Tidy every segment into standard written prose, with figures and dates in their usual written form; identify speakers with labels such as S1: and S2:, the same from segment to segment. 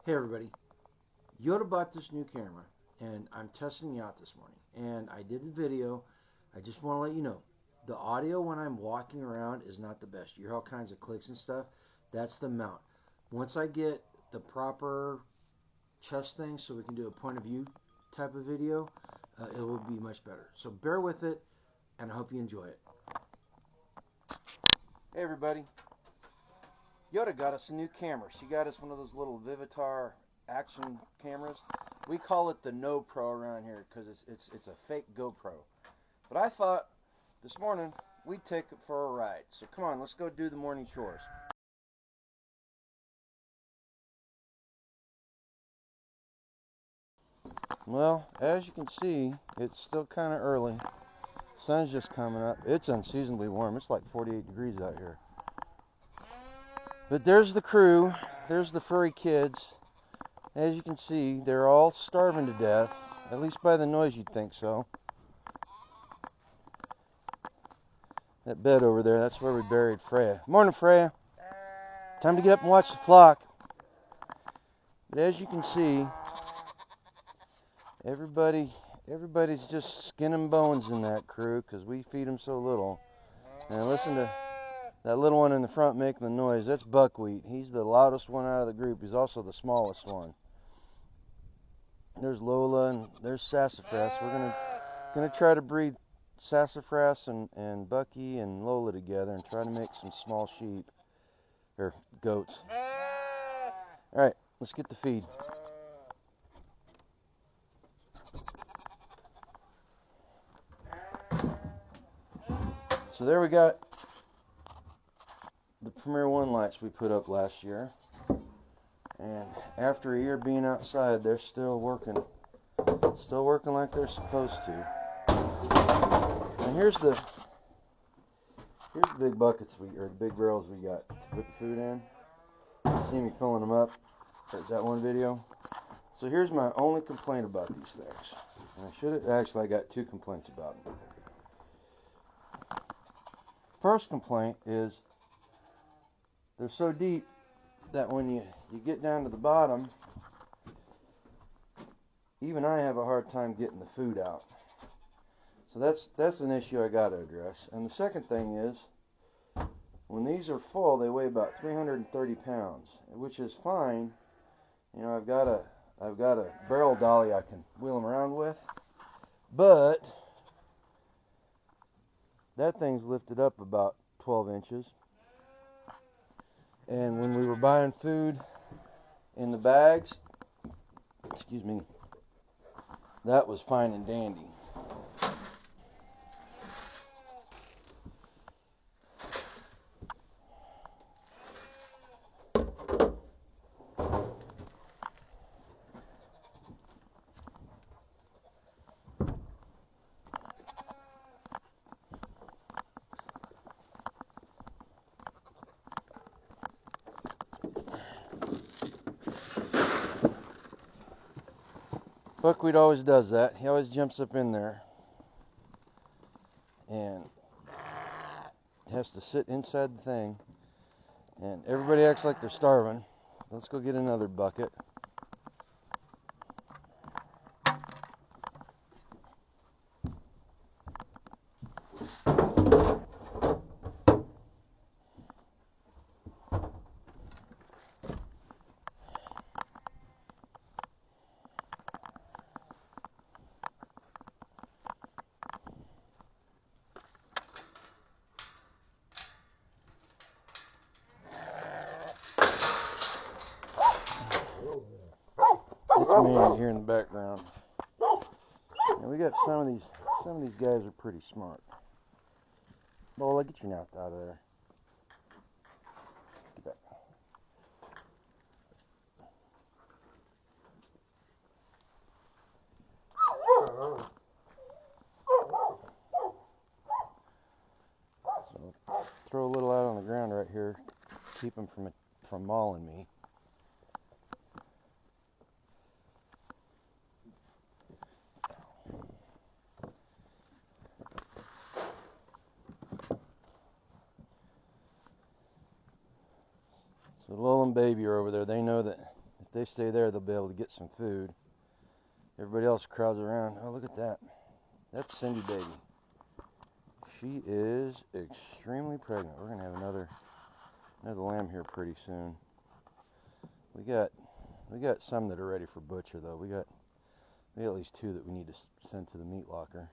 S1: Hey everybody, Yoda bought this new camera and I'm testing it out this morning. And I did the video. I just want to let you know the audio when I'm walking around is not the best. You hear all kinds of clicks and stuff. That's the mount. Once I get the proper chest thing so we can do a point of view type of video, it will be much better. So bear with it and I hope you enjoy it. Hey everybody, Yoda got us a new camera. She got us one of those little Vivitar action cameras. We call it the No Pro around here because it's a fake GoPro. But I thought this morning we'd take it for a ride. So come on, let's go do the morning chores. Well, as you can see, it's still kind of early. Sun's just coming up. It's unseasonably warm. It's like 48 degrees out here. But there's the crew. There's the furry kids. As you can see, they're all starving to death. At least by the noise you'd think so. That bed over there, that's where we buried Freya. Morning, Freya. Time to get up and watch the flock. But as you can see, everybody's just skin and bones in that crew because we feed them so little. And listen to that little one in the front making the noise. That's Buckwheat. He's the loudest one out of the group. He's also the smallest one. There's Lola and there's Sassafras. We're gonna try to breed Sassafras and Bucky and Lola together and try to make some small sheep or goats. All right, let's get the feed. So there we got the Premier One lights we put up last year. And after a year being outside, they're still working like they're supposed to. And here's the big buckets or the big barrels we got to put the food in. You see me filling them up. There's that one video. So here's my only complaint about these things. And I got two complaints about them. First complaint is they're so deep that when you get down to the bottom, even I have a hard time getting the food out. So that's an issue I got to address. And the second thing is, when these are full, they weigh about 330 pounds, which is fine. You know, I've got a barrel dolly I can wheel them around with, but that thing's lifted up about 12 inches. And when we were buying food in the bags, excuse me, that was fine and dandy. Buckwheat always does that. He always jumps up in there and has to sit inside the thing. And everybody acts like they're starving. Let's go get another bucket. It's me here in the background. And we got some of these guys are pretty smart. Lola, get your mouth out of there. Get back. So throw a little out on the ground right here, keep them from mauling me. So Lola and Baby are over there. They know that if they stay there, they'll be able to get some food. Everybody else crowds around. Oh, look at that. That's Cindy baby. She is extremely pregnant. We're gonna have another lamb here pretty soon. We got some that are ready for butcher though. We got at least 2 that we need to send to the meat locker.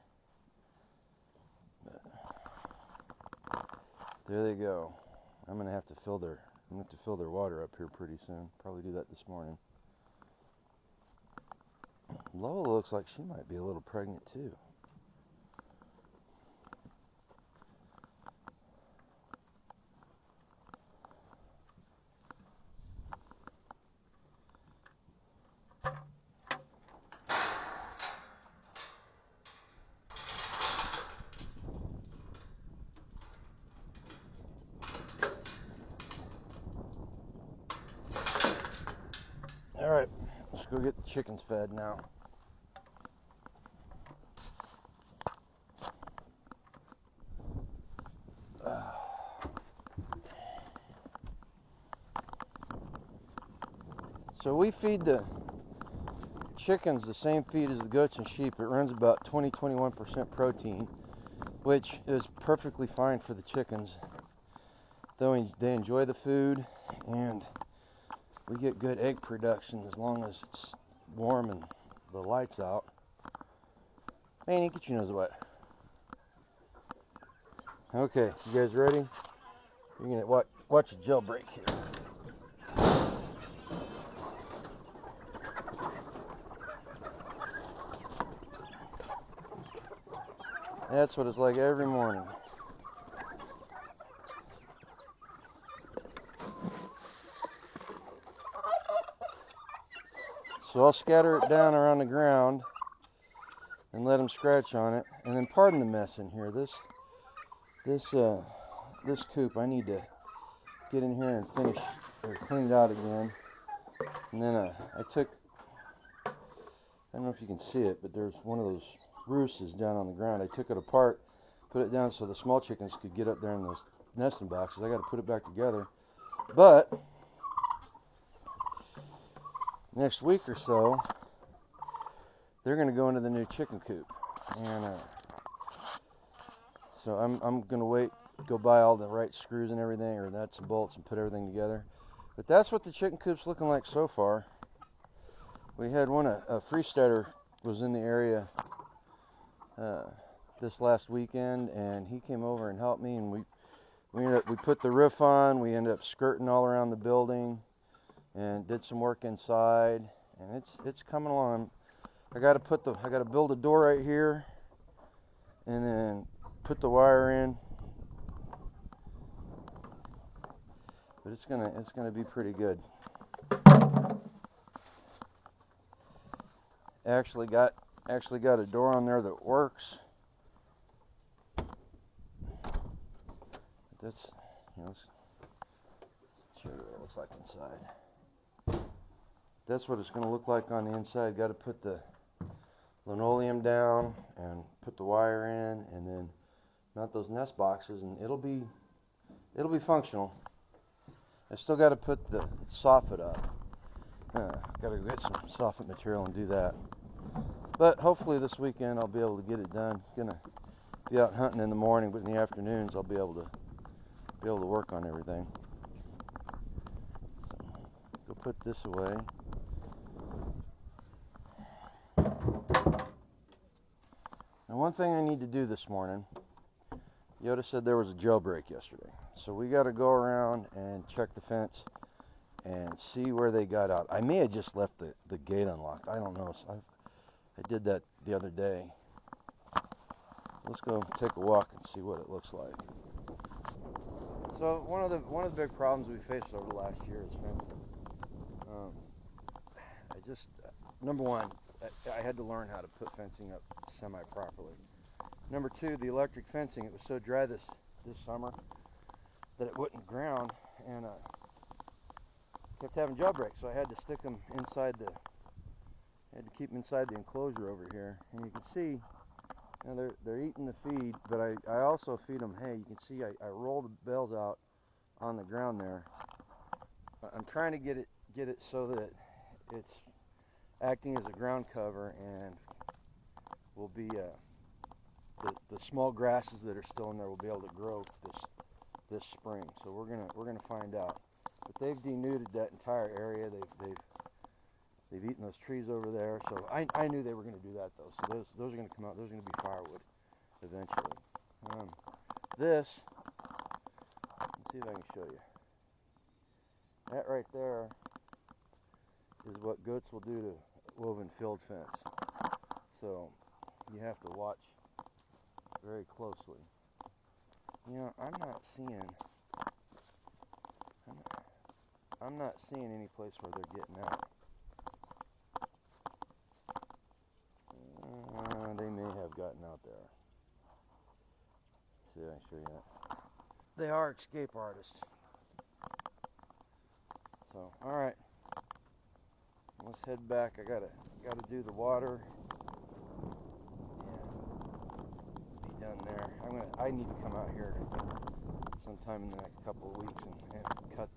S1: But there they go. I'm gonna have to fill their water up here pretty soon. Probably do that this morning. Lola looks like she might be a little pregnant too. All right, let's go get the chickens fed now. So we feed the chickens the same feed as the goats and sheep. It runs about 20-21% protein, which is perfectly fine for the chickens. Though they enjoy the food, and we get good egg production as long as it's warm and the light's out. Hey, Annie, get your nose wet. Okay, you guys ready? You're gonna watch a jailbreak here. That's what it's like every morning. So I'll scatter it down around the ground and let them scratch on it. And then pardon the mess in here. This coop, I need to get in here and finish or clean it out again. And then I don't know if you can see it, but there's one of those roosts down on the ground. I took it apart, put it down so the small chickens could get up there in those nesting boxes. I got to put it back together. But next week or so, they're going to go into the new chicken coop, and so I'm going to go buy all the right screws and everything, or nuts and bolts, and put everything together. But that's what the chicken coop's looking like so far. We had a freestarter was in the area this last weekend, and he came over and helped me, and we put the roof on. We ended up skirting all around the building and did some work inside, and it's coming along. I got to build a door right here, and then put the wire in. But it's gonna be pretty good. Actually got a door on there that works. Let's show you what it looks like inside. That's what it's going to look like on the inside. Got to put the linoleum down and put the wire in, and then mount those nest boxes, and it'll be functional. I still got to put the soffit up. Got to go get some soffit material and do that. But hopefully this weekend I'll be able to get it done. Gonna be out hunting in the morning, but in the afternoons I'll be able to work on everything. So, go put this away. Now, one thing I need to do this morning, Yoda said there was a jailbreak yesterday. So we got to go around and check the fence and see where they got out. I may have just left the gate unlocked. I don't know. So I did that the other day. Let's go take a walk and see what it looks like. So one of the big problems we faced over the last year is fencing. Number one, I had to learn how to put fencing up semi-properly. Number two, the electric fencing, it was so dry this summer that it wouldn't ground, and kept having jailbreaks, so I had to stick them inside had to keep them inside the enclosure over here. And you can see, they're eating the feed, but I also feed them hay. You can see I roll the bales out on the ground there. I'm trying to get it so that it's acting as a ground cover and will be the small grasses that are still in there will be able to grow this spring. So we're gonna find out. But they've denuded that entire area. They've eaten those trees over there. So I knew they were going to do that though. So those are going to come out. Those are going to be firewood eventually. This, let's see if I can show you. That right there is what goats will do to woven field fence. So you have to watch very closely. You know, I'm not seeing any place where they're getting out. They may have gotten out there. See, I can show you that. They are escape artists. So, all right. Let's head back. I gotta do the water and be done there. I need to come out here sometime in the next couple of weeks and cut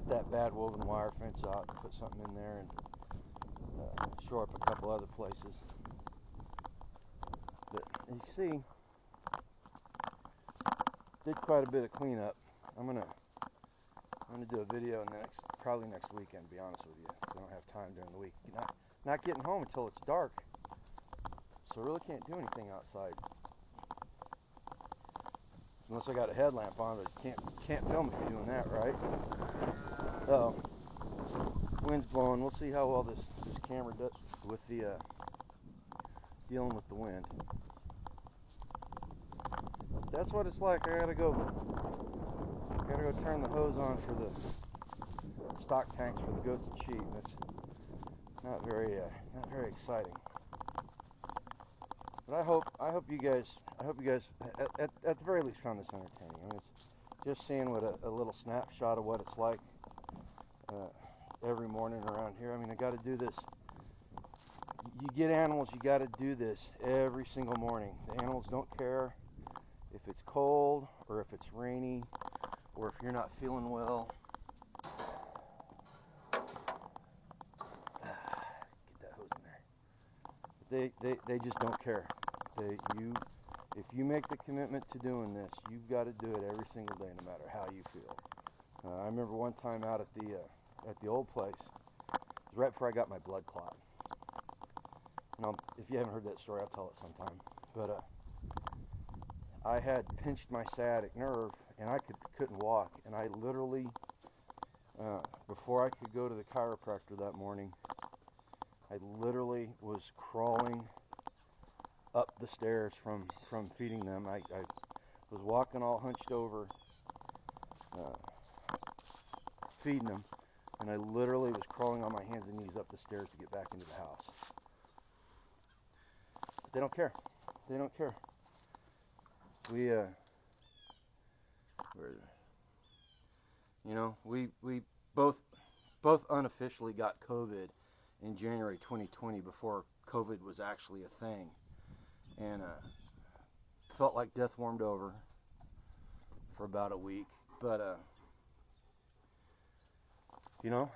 S1: that bad woven wire fence out and put something in there and shore up a couple other places. But you see, did quite a bit of cleanup. I'm gonna do a video probably next weekend. To be honest with you, I don't have time during the week. Not getting home until it's dark, so I really can't do anything outside unless I got a headlamp on. But can't film if you're doing that, right? Oh, wind's blowing. We'll see how well this camera does with the dealing with the wind. That's what it's like. I gotta go turn the hose on for the stock tanks for the goats and sheep. That's not very exciting. But I hope you guys at the very least found this entertaining. I mean, it's just seeing what a little snapshot of what it's like every morning around here. I mean, I got to do this. You get animals, you got to do this every single morning. The animals don't care if it's cold or if it's rainy or if you're not feeling well. Get that hose in there. They just don't care. If you make the commitment to doing this, you've got to do it every single day, no matter how you feel. I remember one time out at the old place, it was right before I got my blood clot. Now, if you haven't heard that story, I'll tell it sometime. But I had pinched my sciatic nerve, and I couldn't walk. And I literally, before I could go to the chiropractor that morning, I literally was crawling up the stairs from feeding them. I was walking all hunched over, feeding them, and I literally was crawling on my hands and knees up the stairs to get back into the house. But they don't care. They don't care. We both unofficially got COVID in January 2020 before COVID was actually a thing, and felt like death warmed over for about a week. But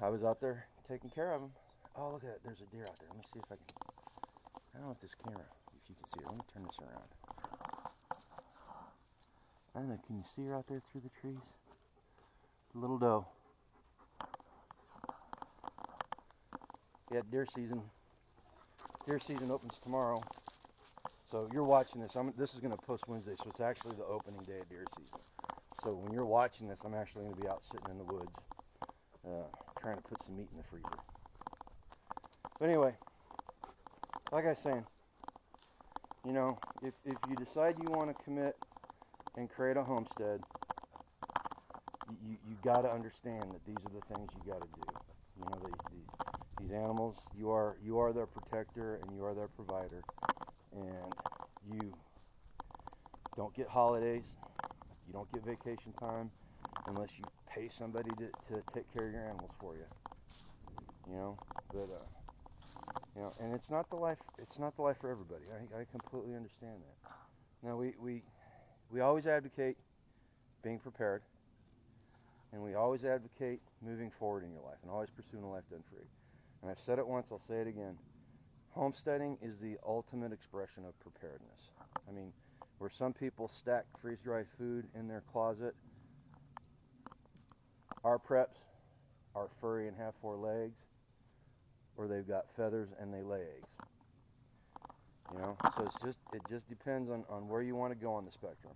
S1: I was out there taking care of them. Oh, look at that! There's a deer out there. Let me see if I can. I don't know if this camera, if you can see it. Let me turn this around. I don't know. Can you see her out there through the trees? The little doe. Yeah, deer season. Deer season opens tomorrow. So you're watching this. This is going to post Wednesday, so it's actually the opening day of deer season. So when you're watching this, I'm actually going to be out sitting in the woods, trying to put some meat in the freezer. But anyway, like I was saying, if you decide you want to commit and create a homestead, you got to understand that these are the things you got to do. These animals, you are their protector and you are their provider, and you don't get holidays, you don't get vacation time unless you pay somebody to take care of your animals for you. And it's not the life for everybody. I completely understand that. Now we always advocate being prepared, and we always advocate moving forward in your life and always pursuing a life done free. And I've said it once, I'll say it again. Homesteading is the ultimate expression of preparedness. I mean, where some people stack freeze-dried food in their closet, our preps are furry and have 4 legs, or they've got feathers and they lay eggs. You know, so it just depends on where you want to go on the spectrum.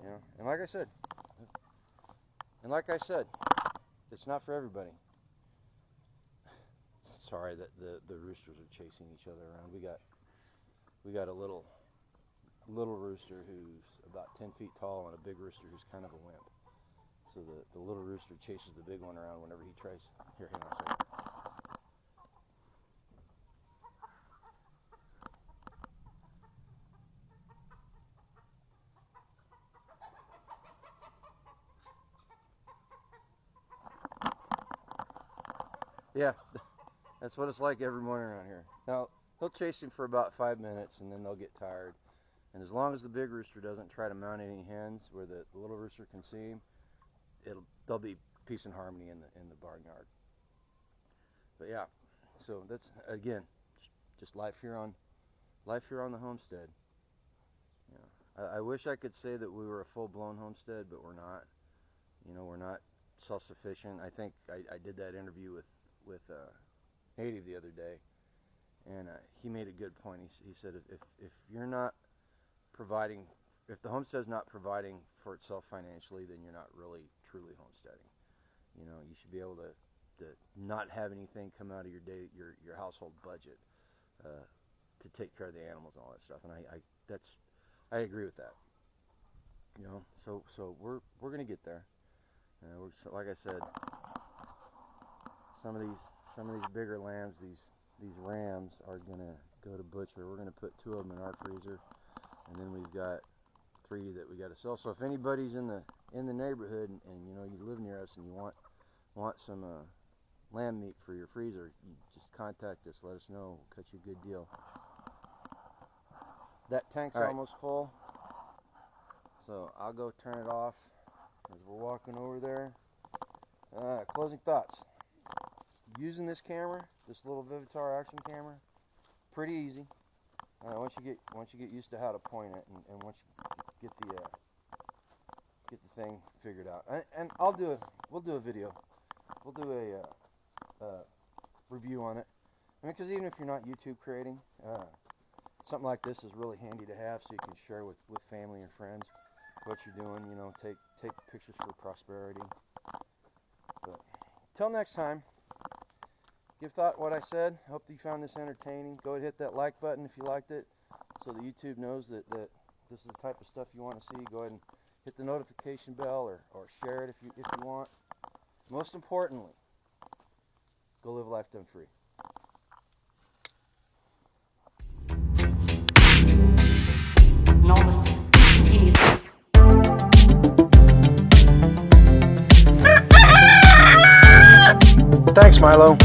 S1: You know, and like I said, it's not for everybody. Sorry that the roosters are chasing each other around. We got a little rooster who's about 10 feet tall and a big rooster who's kind of a wimp. So the little rooster chases the big one around whenever he tries. Here, hang on a second. Yeah, that's what it's like every morning around here. Now, they'll chase him for about 5 minutes and then they'll get tired. And as long as the big rooster doesn't try to mount any hens where the little rooster can see him, there'll be peace and harmony in the barnyard. But yeah, so that's again just life here on the homestead. You know, I wish I could say that we were a full-blown homestead, but we're not. You know, we're not self-sufficient. I think I did that interview with Native the other day, and he made a good point. He said if you're not providing, if the homestead's not providing for itself financially, then you're not really truly homesteading. You know, you should be able to not have anything come out of your household budget to take care of the animals and all that stuff. And I agree with that. You know, so we're gonna get there. Like I said, some of these bigger lambs, these rams are gonna go to butcher. We're gonna put 2 of them in our freezer, and then we've got 3 that we got to sell. So if anybody's in the neighborhood and you know you live near us and you want some lamb meat for your freezer, you just contact us. Let us know. We'll cut you a good deal. That tank's almost full, so I'll go turn it off as we're walking over there. Closing thoughts. Using this camera, this little Vivitar action camera, pretty easy. Once you get used to how to point it, and once you get the thing figured out, and we'll do a video. We'll do a review on it. I mean, because even if you're not YouTube creating, something like this is really handy to have, so you can share with family and friends what you're doing. You know, take pictures for prosperity. But till next time, give thought what I said. Hope you found this entertaining. Go ahead and hit that like button if you liked it, so that YouTube knows that this is the type of stuff you want to see. Go ahead and hit the notification bell or share it if you want. Most importantly, go live a life done free. Thanks, Milo.